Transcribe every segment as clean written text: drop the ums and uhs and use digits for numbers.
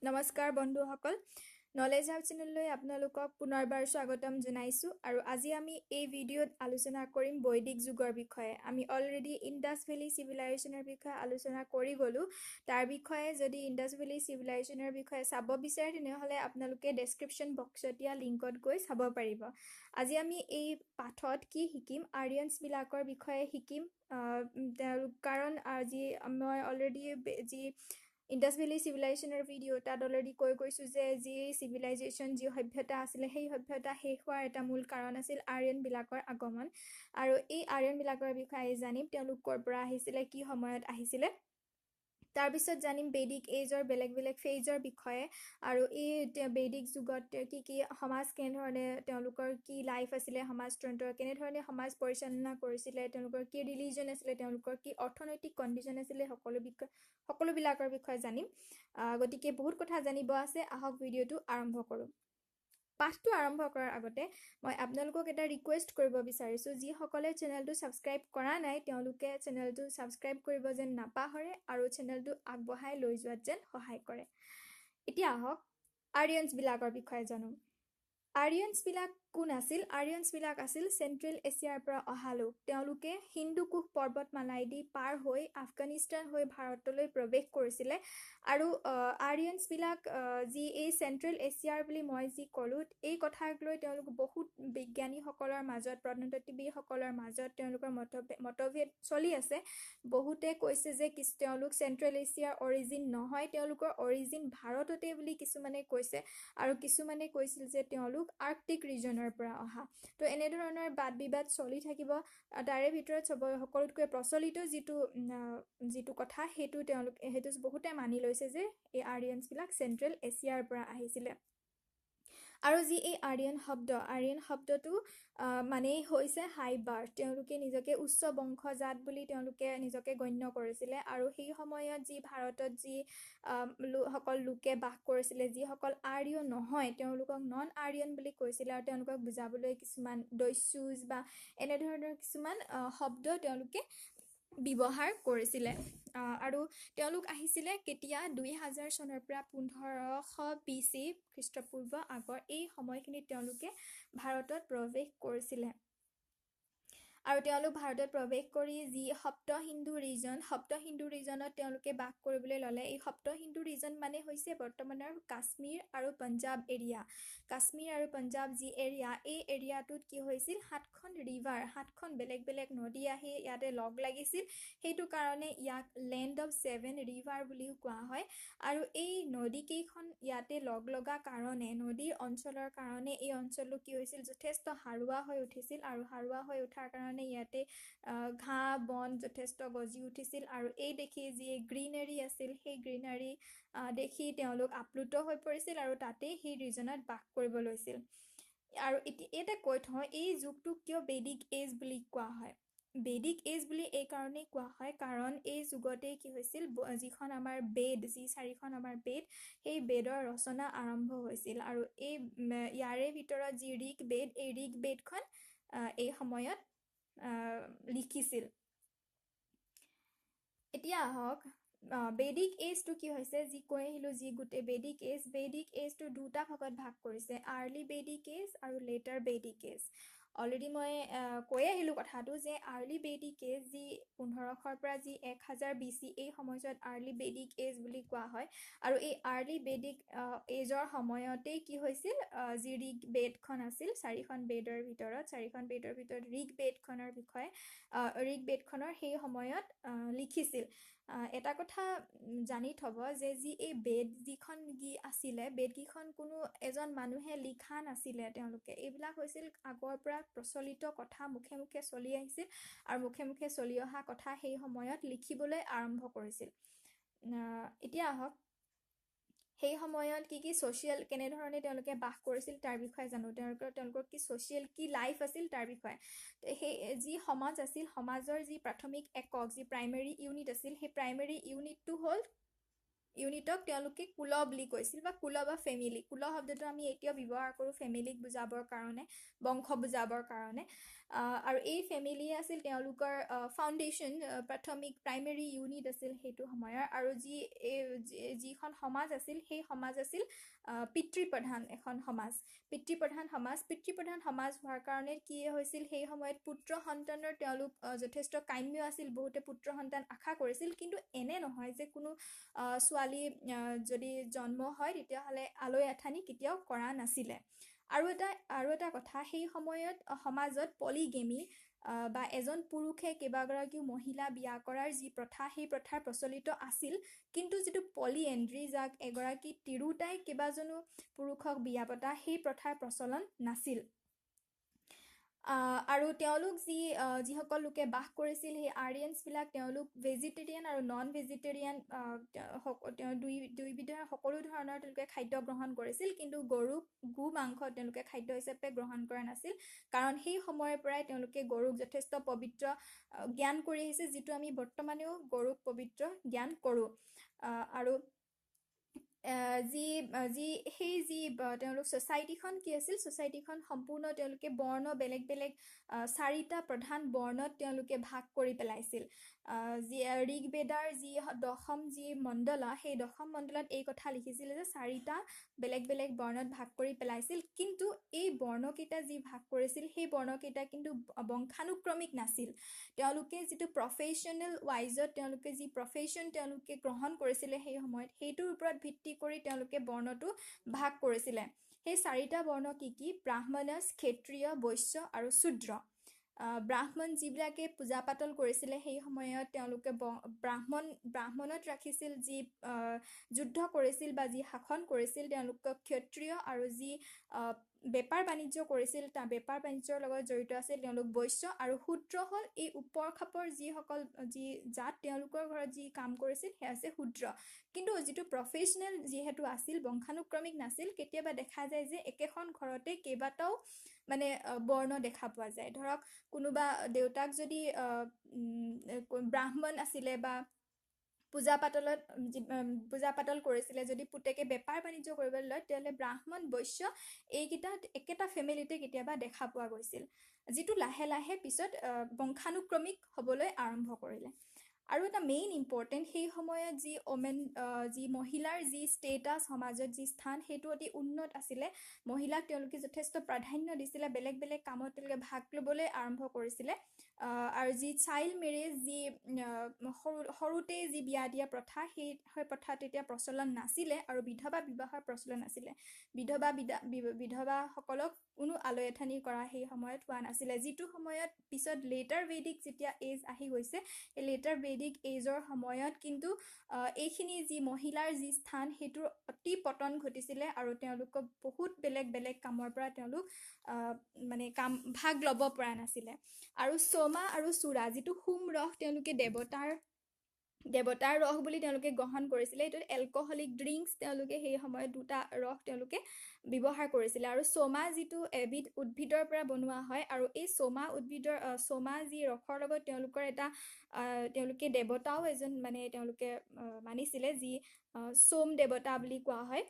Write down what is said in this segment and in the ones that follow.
নমস্কাৰ বন্ধুসকল, knowledge hub চেনেললৈ আপোনালোকক পুনৰবাৰ স্বাগতম জনাইছোঁ। আৰু আজি আমি এই ভিডিঅ'ত আলোচনা কৰিম বৈদিক যুগৰ বিষয়ে। আমি অলৰেডি ইণ্ডাছ ভেলী চিভিলাইজেশ্যনৰ বিষয়ে আলোচনা কৰি গ'লোঁ। তাৰ বিষয়ে যদি ইণ্ডাছ ভেলী চিভিলাইজেশ্যনৰ বিষয়ে চাব বিচাৰে তেনেহ'লে আপোনালোকে ডেছক্ৰিপশ্যন বক্সত দিয়া লিংকত গৈ চাব পাৰিব। আজি আমি এই পাঠত কি শিকিম, আৰিয়ানছবিলাকৰ বিষয়ে শিকিম। কাৰণ আজি মই অলৰেডি যি ইণ্ডাছ ভেলী চিভিলাইজেশ্যনৰ ভিডিঅ' তাত অলৰেডি কৈ গৈছোঁ যে যি চিভিলাইজেশ্যন যি সভ্যতা আছিলে সেই সভ্যতা শেষ হোৱাৰ এটা মূল কাৰণ আছিল আৰিয়ানবিলাকৰ আগমন। আৰু এই আৰিয়ানবিলাকৰ বিষয়ে জানিম, তেওঁলোক ক'ৰ পৰা আহিছিলে, কি সময়ত আহিছিলে। তাৰপিছত জানিম বেদিক এইজৰ বেলেগ বেলেগ ফেজৰ বিষয়ে, আৰু এই বেদিক যুগত কি সমাজ কেনেধৰণে তেওঁলোকৰ কি লাইফ আছিলে, সমাজতন্ত্ৰ কেনেধৰণে সমাজ পৰিচালনা কৰিছিলে, তেওঁলোকৰ কি ৰিলিজন আছিলে, তেওঁলোকৰ কি অৰ্থনৈতিক কণ্ডিশ্যন আছিলে, সকলোবিলাকৰ বিষয়ে জানিম। গতিকে বহুত কথা জানিব আছে, আহক ভিডিঅ'টো আৰম্ভ কৰোঁ। পাঠটো আৰম্ভ কৰাৰ আগতে মই আপোনালোকক এটা ৰিকুৱেষ্ট কৰিব বিচাৰিছোঁ, যিসকলে চেনেলটো ছাবস্ক্ৰাইব কৰা নাই তেওঁলোকে চেনেলটো ছাবস্ক্ৰাইব কৰিব যেন নাপাহৰে আৰু চেনেলটো আগবঢ়াই লৈ যোৱাত যেন সহায় কৰে। এতিয়া আহক আৰিয়ানছবিলাকৰ বিষয়ে জানো। আৰিয়ানছবিলাক কোন আছিল? আৰিয়ানছবিলাক আছিল চেণ্ট্ৰেল এছিয়াৰ পৰা অহা লোক। তেওঁলোকে হিন্দুকুশ পৰ্বতমালাইদি পাৰ হৈ আফগানিস্তান হৈ ভাৰতলৈ প্ৰৱেশ কৰিছিলে। আৰু আৰিয়ানছবিলাক যি এই চেণ্ট্ৰেল এছিয়াৰ বুলি মই যি ক'লোঁ, এই কথাক লৈ তেওঁলোক বহুত বিজ্ঞানীসকলৰ মাজত, প্ৰত্নতত্ত্ববিদসকলৰ মাজত তেওঁলোকৰ মতভেদ চলি আছে। বহুতে কৈছে যে তেওঁলোক চেণ্ট্ৰেল এছিয়াৰ অৰিজিন নহয়, তেওঁলোকৰ অৰিজিন ভাৰততে বুলি কিছুমানে কৈছে, আৰু কিছুমানে কৈছিল যে তেওঁলোক আৰ্কটিক ৰিজনৰ পৰা অহা। তো এনেধৰণৰ বাদ বিবাদ চলি থাকিব। তাৰে ভিতৰত সকলোতকৈ প্ৰচলিত যিটো কথা সেইটো বহুতে মানি লৈছে যে এই আৰিয়ানছবিলাক চেণ্ট্ৰেল এছিয়াৰ পৰা আহিছিলে। আৰু যি এই আৰিয়ান শব্দটো মানেই হৈছে হাই বাৰ্থ। তেওঁলোকে নিজকে উচ্চ বংশজাত বুলি তেওঁলোকে নিজকে গণ্য কৰিছিলে। আৰু সেই সময়ত যি ভাৰতত যি সকল লোকে বাস কৰিছিলে, যিসকল আৰ্য নহয় তেওঁলোকক নন আৰিয়ান বুলি কৈছিলে। আৰু তেওঁলোকক বুজাবলৈ কিছুমান দস্যুজ বা এনেধৰণৰ কিছুমান শব্দ তেওঁলোকে ব্যৱহাৰ কৰিছিলে। আৰু তেওঁলোক আহিছিলে কেতিয়া? 2000 চনৰ পৰা 1500 BC খ্ৰীষ্টপূৰ্ব আগৰ এই সময়খিনিত তেওঁলোকে ভাৰতত প্ৰৱেশ কৰিছিলে। আৰু তেওঁলোক ভাৰতত প্ৰৱেশ কৰি যি সপ্ত হিন্দু ৰিজনত তেওঁলোকে বাস কৰিবলৈ ল'লে। এই সপ্ত হিন্দু ৰিজন মানে হৈছে বৰ্তমানৰ কাশ্মীৰ আৰু পঞ্জাৱ এৰিয়া। কাশ্মীৰ আৰু পঞ্জাৱ যি এৰিয়া, এই এৰিয়াটোত কি হৈছিল, 7খন বেলেগ বেলেগ নদী আহি ইয়াতে লগ লাগিছিল। সেইটো কাৰণে ইয়াক লেণ্ড অফ 7 ৰিভাৰ বুলিও কোৱা হয়। আৰু এই নদীকেইখন ইয়াতে লগ লগা কাৰণে, নদীৰ অঞ্চলৰ কাৰণে এই অঞ্চলটো কি হৈছিল, যথেষ্ট সাৰুৱা হৈ উঠিছিল। আৰু সাৰুৱা হৈ উঠাৰ কাৰণে ইয়াতে ঘাঁহ বন যথেষ্ট গজি উঠিছিল। আৰু এই দেখি যি গ্ৰীনাৰী আছিল, সেই গ্ৰীনাৰী দেখি তেওঁলোক আপ্লুত হৈ পৰিছিল আৰু তাতেই সেই ৰিজনত বাস কৰিব লৈছিল। আৰু এটা কৈ থওঁ, এই যুগটোক কিয় বেদিক এজ বুলি কোৱা হয়? বেদিক এজ বুলি এই কাৰণেই কোৱা হয় কাৰণ এই যুগতেই কি হৈছিল, যিখন আমাৰ বেদ, যি 4খন আমাৰ বেদ, সেই বেদৰ ৰচনা আৰম্ভ হৈছিল। আৰু ইয়াৰে ভিতৰত যি ঋক বেদ, এই ঋক বেদখন এই সময়ত লিখিছিল। এতিয়া আহক বেদিক এজটো কি হৈছে, যি কৈ আহিলোঁ, যি গোটেই বেদিক এজটো দুটা ভাগত ভাগ কৰিছে, আৰ্লি বেদিক এজ আৰু লেটাৰ বেদিক এজ। অলৰেডি মই কৈ আহিলোঁ কথাটো যে আৰ্লি বেদিক এজ যি 1500 পৰা যি 1000 BC এই সময়ছোৱাত আৰ্লি বেদিক এজ বুলি কোৱা হয়। আৰু এই আৰ্লি বেদিক এজৰ সময়তেই কি হৈছিল, যি ঋক বেদখন আছিল, 4খন বেদৰ ভিতৰত ঋক বেদখনৰ বিষয়ে ঋক বেদখনৰ সেই সময়ত লিখিছিল। এটা কথা জানি থব যে যি এই বেদ যিখন আছিলে, বেদকেইখন কোনো এজন মানুহে লিখা নাছিলে। তেওঁলোকে এইবিলাক হৈছিল আগৰ পৰা প্ৰচলিত কথা, মুখে মুখে চলি আহিছিল। আৰু মুখে মুখে চলি অহা কথা সেই সময়ত লিখিবলৈ আৰম্ভ কৰিছিল। এতিয়া আহক সেই সময়ত কি ছ'চিয়েল, কেনেধৰণে তেওঁলোকে বাস কৰিছিল তাৰ বিষয়ে জানো। তেওঁলোকৰ কি ছ'চিয়েল কি লাইফ আছিল তাৰ বিষয়ে। সেই যি সমাজ আছিল, সমাজৰ যি প্ৰাথমিক একক, যি প্ৰাইমেৰী ইউনিট আছিল, সেই প্ৰাইমেৰী ইউনিটক তেওঁলোকে কুল বুলি কৈছিল, বা কুল বা ফেমিলি। কুল শব্দটো আমি এতিয়াও ব্যৱহাৰ কৰোঁ ফেমিলিক বুজাবৰ কাৰণে, বংশ বুজাবৰ কাৰণে। আৰু এই ফেমিলি আছিল তেওঁলোকৰ ফাউণ্ডেশ্যন, প্ৰাথমিক প্ৰাইমেৰী ইউনিট আছিল সেইটো সময়ৰ। আৰু যিখন সমাজ আছিল সেই সমাজ আছিল পিতৃপ্ৰধান এখন সমাজ, পিতৃপ্ৰধান সমাজ হোৱাৰ কাৰণে কি হৈছিল, সেই সময়ত পুত্ৰ সন্তানৰ তেওঁলোক যথেষ্ট কাম্য আছিল, বহুতে পুত্ৰ সন্তান আশা কৰিছিল। কিন্তু এনে নহয় যে কোনো ছোৱালী যদি জন্ম হয় তেতিয়াহ'লে আলৈ আথানি কেতিয়াও কৰা নাছিলে। আৰু এটা কথা, সেই সময়ত সমাজত পলিগেমি বা এজন পুৰুষে কেইবাগৰাকীও মহিলা বিয়া কৰাৰ যি প্ৰথা, সেই প্ৰথাৰ প্ৰচলিত আছিল। কিন্তু যিটো পলিএণ্ড্ৰি, যাক এগৰাকী তিৰোতাই কেইবাজনো পুৰুষক বিয়া পতা, সেই প্ৰথাৰ প্ৰচলন নাছিল। আৰু তেওঁলোক যিসকল লোকে বাস কৰিছিল, সেই আৰিয়ানছবিলাক, তেওঁলোক ভেজিটেৰিয়ান আৰু নন ভেজিটেৰিয়ান দুইবিধৰ সকলো ধৰণৰ তেওঁলোকে খাদ্য গ্ৰহণ কৰিছিল। কিন্তু গো মাংস তেওঁলোকে খাদ্য হিচাপে গ্ৰহণ কৰা নাছিল, কাৰণ সেই সময়ৰ পৰাই তেওঁলোকে গৰুক যথেষ্ট পবিত্ৰ জ্ঞান কৰি আহিছে, যিটো আমি বৰ্তমানেও গৰুক পবিত্ৰ জ্ঞান কৰোঁ। আৰু তেওঁলোক ছ'চাইটিখন কি আছিল, ছ'চাইটিখন সম্পূৰ্ণ তেওঁলোকে বৰ্ণ বেলেগ বেলেগ 4টা প্ৰধান বৰ্ণত তেওঁলোকে ভাগ কৰি পেলাইছিল। ঋগবেদাৰ যি 10ম যি মণ্ডলা, সেই 10ম মণ্ডলত এই কথা লিখিছিলে যে 4টা বেলেগ বেলেগ বৰ্ণত ভাগ কৰি পেলাইছিল। কিন্তু এই বৰ্ণকেইটা যি ভাগ কৰিছিল, সেই বৰ্ণকেইটা কিন্তু বংশানুক্ৰমিক নাছিল। তেওঁলোকে যিটো প্ৰফেশ্যনেল ৱাইজত তেওঁলোকে যি প্ৰফেশ্যন তেওঁলোকে গ্ৰহণ কৰিছিলে সেই সময়ত, সেইটোৰ ওপৰত ভিত্তি কৰি তেওঁলোকে বৰ্ণটো ভাগ কৰিছিলে। সেই 4টা বৰ্ণ কি? ব্ৰাহ্মণছ, ক্ষত্ৰিয়, বৈশ্য আৰু শূদ্ৰ। ব্ৰাহ্মণ যিবিলাকে পূজা পাতল কৰিছিলে সেই সময়ত, তেওঁলোকে ব্ৰাহ্মণত ৰাখিছিল, যি যুদ্ধ কৰিছিল বা যি শাসন কৰিছিল তেওঁলোকক ক্ষত্ৰিয়, আৰু যি বেপাৰ বাণিজ্য কৰিছিল, বেপাৰ বাণিজ্যৰ লগত জড়িত আছিল তেওঁলোক বৈশ্য, আৰু শূদ্ৰ হ'ল এই ওপৰ খাপৰ যিসকল জাত, তেওঁলোকৰ ঘৰত যি কাম কৰিছিল সেয়া আছে শূদ্ৰ। কিন্তু যিটো প্ৰফেশ্যনেল যিহেতু আছিল, বংশানুক্ৰমিক নাছিল, কেতিয়াবা দেখা যায় যে একেখন ঘৰতে কেইবাটাও বৰ্ণ দেখা পোৱা যায়। ধৰক কোনোবা দেউতাক যদি ব্ৰাহ্মণ আছিলে বা পূজা পাতল কৰিছিলে, যদি পুতেকে বেপাৰ বাণিজ্য কৰিবলৈ লয়, তেতিয়াহ'লে ব্ৰাহ্মণ, বৈশ্য এইকেইটা একেটা ফেমিলিতে কেতিয়াবা দেখা পোৱা গৈছিল, যিটো লাহে লাহে পিছত বংশানুক্ৰমিক হ'বলৈ আৰম্ভ কৰিলে। আৰু এটা মেইন ইম্পৰ্টেণ্ট, সেই সময়ত যি মহিলাৰ যি ষ্টেটাছ সমাজত, যি স্থান, সেইটো অতি উন্নত আছিলে। মহিলাক তেওঁলোকে যথেষ্ট প্ৰাধান্য দিছিলে, বেলেগ বেলেগ কামত তেওঁলোকে ভাগ ল'বলৈ আৰম্ভ কৰিছিলে। আৰু যি চাইল্ড মেৰেজ, যি সৰুতেই যি বিয়া দিয়া প্ৰথা, সেই প্ৰথা তেতিয়া প্ৰচলন নাছিলে, আৰু বিধৱা বিবাহৰ প্ৰচলন নাছিলে। বিধৱাসকলক কোনো আলৈ আথানি কৰা সেই সময়ত হোৱা নাছিলে। যিটো সময়ত পিছত লেটাৰ ভেদিক যেতিয়া এজ আহি গৈছে, সেই লেটাৰ ভেদিক এজৰ সময়ত কিন্তু এইখিনি যি মহিলাৰ যি স্থান, সেইটোৰ অতি পতন ঘটিছিলে, আৰু তেওঁলোকক বহুত বেলেগ বেলেগ কামৰ পৰা তেওঁলোক ভাগ ল'ব পৰা নাছিলে। আৰু সোমা আৰু চূড়া, যিটো সোম ৰস তেওঁলোকে দেৱতাৰ ৰস বুলি তেওঁলোকে গ্ৰহণ কৰিছিলে। এইটো এলকহলিক ড্ৰিংকছ, তেওঁলোকে সেই সময়ত 2টা ৰস তেওঁলোকে ব্যৱহাৰ কৰিছিলে। আৰু সোমা যিটো এবিধ উদ্ভিদৰ পৰা বনোৱা হয়, আৰু এই সোমা যি ৰসৰ লগত তেওঁলোকে দেৱতাও এজন তেওঁলোকে মানিছিলে, যি সোম দেৱতা বুলি কোৱা হয়।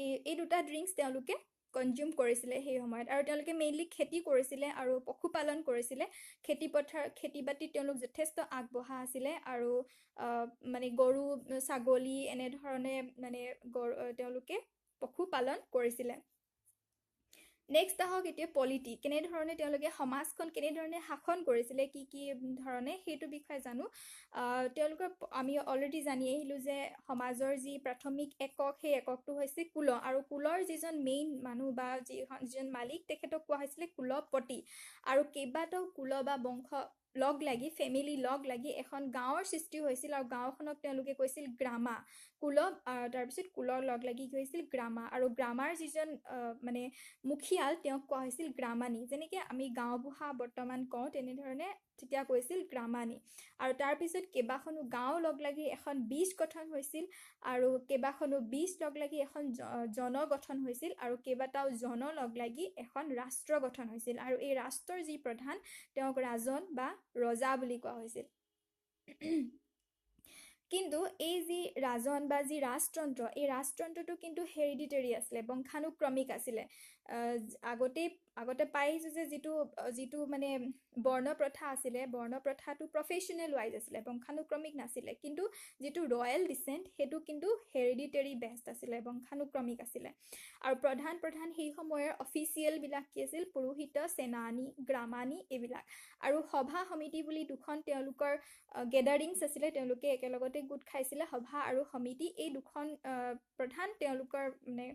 এই 2টা ড্ৰিংকছ তেওঁলোকে কনজিউম কৰিছিলে সেই সময়ত। আৰু তেওঁলোকে মেইনলি খেতি কৰিছিলে আৰু পশুপালন কৰিছিলে। খেতি বাতিত তেওঁলোক যথেষ্ট আগবঢ়া আছিলে, আৰু গৰু, ছাগলী এনেধৰণে তেওঁলোকে পশুপালন কৰিছিলে। নেক্সট আহক এতিয়া পলিটি, কেনেধৰণে তেওঁলোকে সমাজখন কেনেধৰণে শাসন কৰিছিলে, কি ধৰণে, সেইটো বিষয়ে জানো। আমি অলৰেডি জানি আহিলোঁ যে সমাজৰ যি প্ৰাথমিক একক, সেই এককটো হৈছে কুল, আৰু কুলৰ যিজন মেইন মানুহ বা যিজন মালিক, তেখেতক কোৱা হৈছিলে কুলপতি। আৰু কেইবাটাও কুল বা বংশ লগ লাগি, ফেমিলি লগ লাগি এখন গাঁৱৰ সৃষ্টি হৈছিল, আৰু গাঁওখনক তেওঁলোকে কৈছিল গ্ৰামা। তাৰপিছত কুলৰ লগ লাগি গৈছিল গ্ৰামা, আৰু গ্ৰামাৰ যিজন মুখিয়াল, তেওঁক কোৱা হৈছিল গ্ৰামানী। যেনেকৈ আমি গাঁওবুঢ়া বৰ্তমান কওঁ, তেনেধৰণে তেতিয়া কৈছিল গ্ৰামানী। আৰু তাৰপিছত কেইবাখনো গাঁও লগ লাগি এখন বীজ গঠন হৈছিল, আৰু কেইবাখনো বীজ লগ লাগি এখন জন গঠন হৈছিল, আৰু কেইবাটাও জন লগ লাগি এখন ৰাষ্ট্ৰ গঠন হৈছিল। আৰু এই ৰাষ্ট্ৰৰ যি প্ৰধান, তেওঁক ৰাজন বা ৰজা বুলি কোৱা হৈছিল। কিন্তু এই যি ৰাজন বা যি ৰাজতন্ত্ৰ এই ৰাজতন্ত্ৰটো কিন্তু হেৰিডিটেৰী আছিলে বংশানুক্ৰমিক আছিলে আগতে পাই আহিছোঁ যে যিটো মানে বৰ্ণ প্ৰথা আছিলে বৰ্ণ প্ৰথাটো প্ৰফেশ্যনেল ৱাইজ আছিলে বংশানুক্ৰমিক নাছিলে কিন্তু যিটো ৰয়েল ডিচেণ্ট সেইটো কিন্তু হেৰিডিটেৰী বেষ্ট আছিলে বংশানুক্ৰমিক আছিলে আৰু প্ৰধান সেই সময়ৰ অফিচিয়েলবিলাক কি আছিল পুৰোহিত সেনানী গ্ৰামানী এইবিলাক আৰু সভা সমিতি বুলি দুখন তেওঁলোকৰ গেডাৰিংছ আছিলে তেওঁলোকে একেলগতে গোট খাইছিলে সভা আৰু সমিতি এই দুখন প্ৰধান তেওঁলোকৰ মানে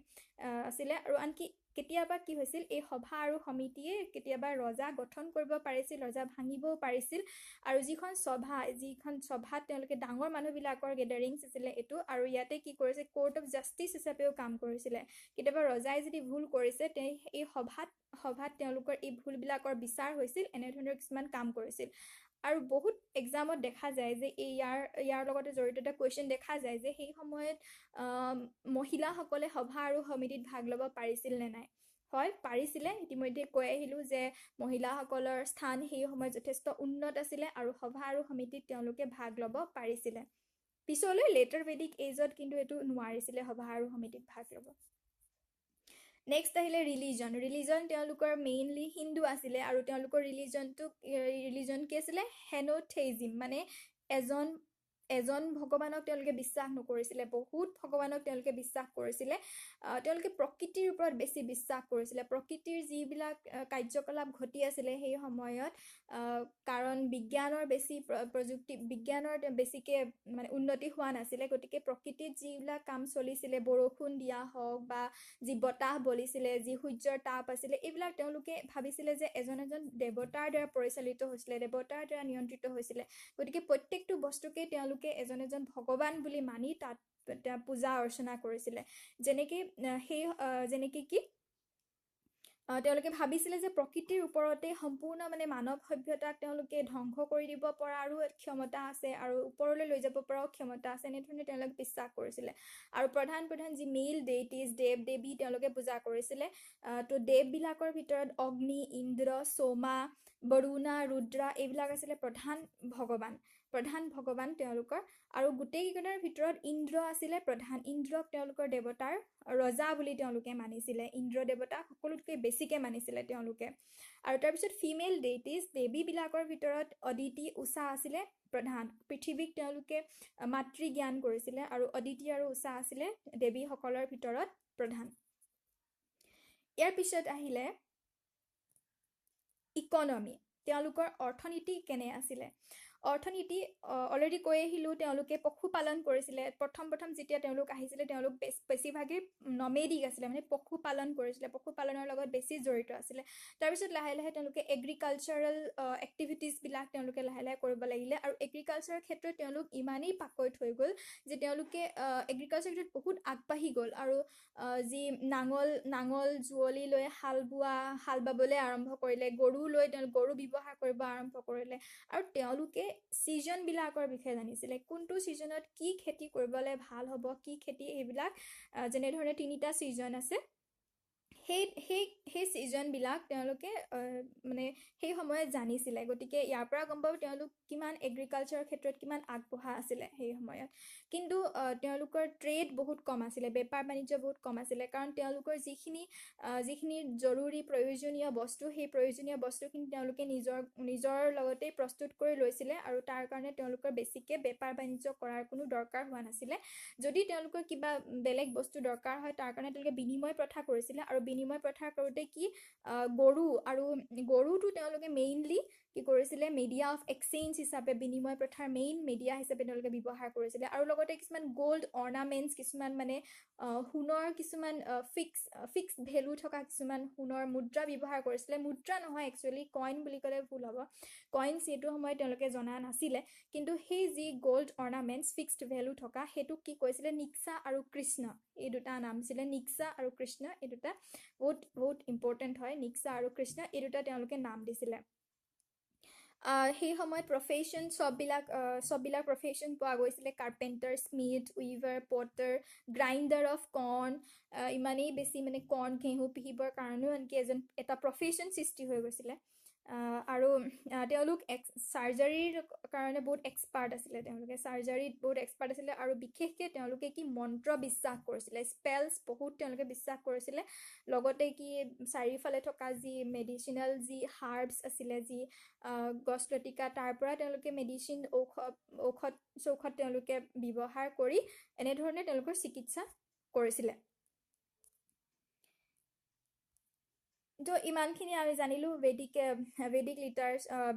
আছিলে আৰু আনকি কেতিয়াবা কি হৈছিল এই সভা আৰু সমিতিয়ে কেতিয়াবা ৰজা গঠন কৰিব পাৰিছিল ৰজা ভাঙিবও পাৰিছিল আৰু যিখন সভাত তেওঁলোকে ডাঙৰ মানুহবিলাকৰ গেডাৰিংছ আছিলে এইটো আৰু ইয়াতে কি কৰিছে কোৰ্ট অফ জাষ্টিচ হিচাপেও কাম কৰিছিলে কেতিয়াবা ৰজাই যদি ভুল কৰিছে এই সভাত তেওঁলোকৰ এই ভুলবিলাকৰ বিচাৰ হৈছিল এনেধৰণৰ কিছুমান কাম কৰিছিল আৰু বহুত এক্সামত দেখা যায় যে ইয়াৰ লগতে জড়িত এটা কুৱেশ্যন দেখা যায় যে সেই সময়ত মহিলাসকলে সভা আৰু সমিতিত ভাগ ল'ব পাৰিছিল নে নাই হয় পাৰিছিলে ইতিমধ্যে কৈ আহিলোঁ যে মহিলাসকলৰ স্থান সেই সময়ত যথেষ্ট উন্নত আছিলে আৰু সভা আৰু সমিতিত তেওঁলোকে ভাগ ল'ব পাৰিছিলে পিছলৈ লেটাৰ ভেদিক এজত কিন্তু এইটো নোৱাৰিছিলে সভা আৰু সমিতিত ভাগ ল'ব নেক্সট আহিলে ৰিলিজন তেওঁলোকৰ মেইনলি হিন্দু আছিলে আৰু তেওঁলোকৰ ৰিলিজন কি আছিলে হেনোথেইজিম মানে এজন ভগৱানক তেওঁলোকে বিশ্বাস নকৰিছিলে বহুত ভগৱানক তেওঁলোকে বিশ্বাস কৰিছিলে তেওঁলোকে প্ৰকৃতিৰ ওপৰত বেছি বিশ্বাস কৰিছিলে প্ৰকৃতিৰ যিবিলাক কাৰ্যকলাপ ঘটি আছিলে সেই সময়ত কাৰণ বিজ্ঞানৰ বেছিকে মানে উন্নতি হোৱা নাছিলে গতিকে প্ৰকৃতিত যিবিলাক কাম চলিছিলে বৰষুণ দিয়া হওক বা যি বতাহ বলিছিলে যি সূৰ্যৰ তাপ আছিলে এইবিলাক তেওঁলোকে ভাবিছিলে যে এজন দেৱতাৰ দ্বাৰা পৰিচালিত হৈছিলে দেৱতাৰ দ্বাৰা নিয়ন্ত্ৰিত হৈছিলে গতিকে প্ৰত্যেকটো বস্তুকে তেওঁলোকে এজন ভগৱান বুলি মানি তাত পূজা অৰ্চনা কৰিছিলে যেনেকে কি তেওঁলোকে ভাবিছিলে যে প্ৰকৃতিৰ ওপৰতে সম্পূৰ্ণ মানে মানৱ সভ্যতাক তেওঁলোকে ধ্বংস কৰি দিব পৰা আৰু ক্ষমতা আছে আৰু ওপৰলৈ লৈ যাব পৰাও ক্ষমতা আছে এনেধৰণে তেওঁলোকে বিশ্বাস কৰিছিলে আৰু প্ৰধান যি মেইল ডেইটিজ দেৱী তেওঁলোকে পূজা কৰিছিলে তো দেৱবিলাকৰ ভিতৰত অগ্নি ইন্দ্ৰ সোমা বৰুণা ৰুদ্ৰা এইবিলাক আছিলে প্ৰধান ভগৱান তেওঁলোকৰ আৰু গোটেইকেইজনৰ ভিতৰত ইন্দ্ৰ আছিলে প্ৰধান ইন্দ্ৰক তেওঁলোকৰ দেৱতাৰ ৰজা বুলি তেওঁলোকে মানিছিলে ইন্দ্ৰ দেৱতাক সকলোতকৈ বেছিকে মানিছিলে তেওঁলোকে আৰু তাৰপিছত ফিমেল ডেইটিজ দেৱীবিলাকৰ ভিতৰত অদিতি উষা আছিলে প্ৰধান পৃথিৱীক তেওঁলোকে মাতৃ জ্ঞান কৰিছিলে আৰু অদিতি আৰু উষা আছিলে দেৱীসকলৰ ভিতৰত প্ৰধান ইয়াৰ পিছত আহিলে ইকনমি তেওঁলোকৰ অৰ্থনীতি কেনে আছিলে অৰ্থনীতি অলৰেডি কৈ আহিলোঁ তেওঁলোকে পশুপালন কৰিছিলে প্ৰথম যেতিয়া তেওঁলোক আহিছিলে তেওঁলোক বেছিভাগেই নমেডিক আছিলে মানে পশুপালন কৰিছিলে পশুপালনৰ লগত বেছি জড়িত আছিলে তাৰপিছত লাহে লাহে তেওঁলোকে এগ্ৰিকালচাৰেল এক্টিভিটিজবিলাক তেওঁলোকে লাহে লাহে কৰিব লাগিলে আৰু এগ্ৰিকালচাৰৰ ক্ষেত্ৰত তেওঁলোক ইমানেই পাকৈত হৈ গ'ল যে তেওঁলোকে এগ্ৰিকালচাৰৰ ক্ষেত্ৰত বহুত আগবাঢ়ি গ'ল আৰু যি নাঙল যুঁৱলি লৈ হাল বাবলৈ আৰম্ভ কৰিলে গৰু লৈ গৰু ব্যৱহাৰ কৰিব আৰম্ভ কৰিলে আৰু তেওঁলোকে ছিজনবিলাকৰ বিষয়ে জানিছিলে কোনটো ছিজনত কি খেতি কৰিবলৈ ভাল হ'ব কি খেতি এইবিলাক যেনেধৰণে 3টা ছিজন আছে সেই ছিজনবিলাক তেওঁলোকে মানে সেই সময়ত জানিছিলে গতিকে ইয়াৰ পৰা গম পাব তেওঁলোক কিমান এগ্ৰিকালচাৰৰ ক্ষেত্ৰত কিমান আগবঢ়া আছিলে সেই সময়ত কিন্তু তেওঁলোকৰ ট্ৰেড বহুত কম আছিলে বেপাৰ বাণিজ্য বহুত কম আছিলে কাৰণ তেওঁলোকৰ যিখিনি জৰুৰী প্ৰয়োজনীয় বস্তু সেই প্ৰয়োজনীয় বস্তুখিনি তেওঁলোকে নিজৰ লগতেই প্ৰস্তুত কৰি লৈছিলে আৰু তাৰ কাৰণে তেওঁলোকৰ বেছিকৈ বেপাৰ বাণিজ্য কৰাৰ কোনো দৰকাৰ হোৱা নাছিলে যদি তেওঁলোকৰ কিবা বেলেগ বস্তু দৰকাৰ হয় তাৰ কাৰণে তেওঁলোকে বিনিময় প্ৰথা কৰিছিলে আৰু বিনিময় প্ৰথা কৰোঁতে কি গৰুটো তেওঁলোকে মেইনলি কি কৰিছিলে মিডিয়া অফ এক্সচেঞ্জ হিচাপে বিনিময় প্ৰথাৰ মেইন মিডিয়া হিচাপে তেওঁলোকে ব্যৱহাৰ কৰিছিলে আৰু লগতে কিছুমান গ'ল্ড অৰ্নামেণ্টছ কিছুমান মানে সোণৰ কিছুমান ফিক্স ভেলু থকা কিছুমান সোণৰ মুদ্ৰা ব্যৱহাৰ কৰিছিলে মুদ্ৰা নহয় একচুৱেলি কইন বুলি ক'লে ভুল হ'ব কইনছ সেইটো সময়ত তেওঁলোকে জনা নাছিলে কিন্তু সেই যি গ'ল্ড অৰ্নামেণ্টছ ফিক্সড ভেলু থকা সেইটোক কি কৈছিলে নিক্সা আৰু কৃষ্ণ এই দুটা নাম আছিলে নিক্সা আৰু কৃষ্ণ এই দুটা বহুত ইম্পৰ্টেণ্ট হয় নিক্সা আৰু কৃষ্ণ এই দুটা তেওঁলোকে নাম দিছিলে সেই সময়ত প্ৰফেশ্যন চববিলাক প্ৰফেশ্যন পোৱা গৈছিলে carpenter smith weaver potter grinder of corn ইমানেই বেছি মানে কৰ্ণ ঘেঁহু পিহিবৰ কাৰণেও আনকি এটা প্ৰফেশ্যন সৃষ্টি হৈ গৈছিলে আৰু তেওঁলোক চাৰ্জাৰীৰ কাৰণে বহুত এক্সপাৰ্ট আছিলে তেওঁলোকে চাৰ্জাৰীত বহুত এক্সপাৰ্ট আছিলে আৰু বিশেষকৈ তেওঁলোকে কি মন্ত্ৰ বিশ্বাস কৰিছিলে স্পেলছ বহুত তেওঁলোকে বিশ্বাস কৰিছিলে লগতে কি চাৰিওফালে থকা যি মেডিচিনেল যি হাৰ্বছ আছিলে যি গছ লতিকা তাৰ পৰা তেওঁলোকে মেডিচিন ঔষধ চৌষধ তেওঁলোকে ব্যৱহাৰ কৰি এনেধৰণে তেওঁলোকৰ চিকিৎসা কৰিছিলে তো ইমানখিনি আমি জানিলোঁ বেদিক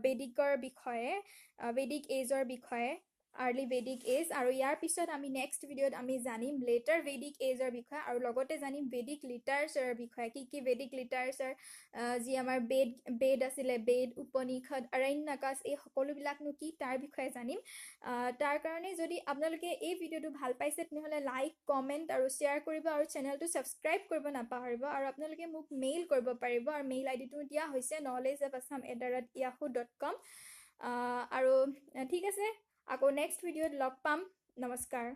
বেদিকৰ বিষয়ে বেদিক এজৰ বিষয়ে আৰ্লি বেদিক এজ আৰু ইয়াৰ পিছত আমি নেক্সট ভিডিঅ'ত আমি জানিম লেটাৰ বেদিক এজৰ বিষয়ে আৰু লগতে জানিম বেদিক লিটাৰেচাৰৰ বিষয়ে কি বেদিক লিটাৰেচাৰ যি আমাৰ বেদ আছিলে বেদ উপনিষদ আৰণ্যকাশ এই সকলোবিলাকনো কি তাৰ বিষয়ে জানিম তাৰ কাৰণে যদি আপোনালোকে এই ভিডিঅ'টো ভাল পাইছে তেনেহ'লে লাইক কমেণ্ট আৰু শ্বেয়াৰ কৰিব আৰু চেনেলটো ছাবস্ক্ৰাইব কৰিব নাপাহৰিব আৰু আপোনালোকে মোক মেইল কৰিব পাৰিব আৰু মেইল আইডিটো দিয়া হৈছে knowledgeofassam@yahoo.com আৰু ঠিক আছে আকৌ নেক্সট ভিডিঅ'ত লগ পাম নমস্কাৰ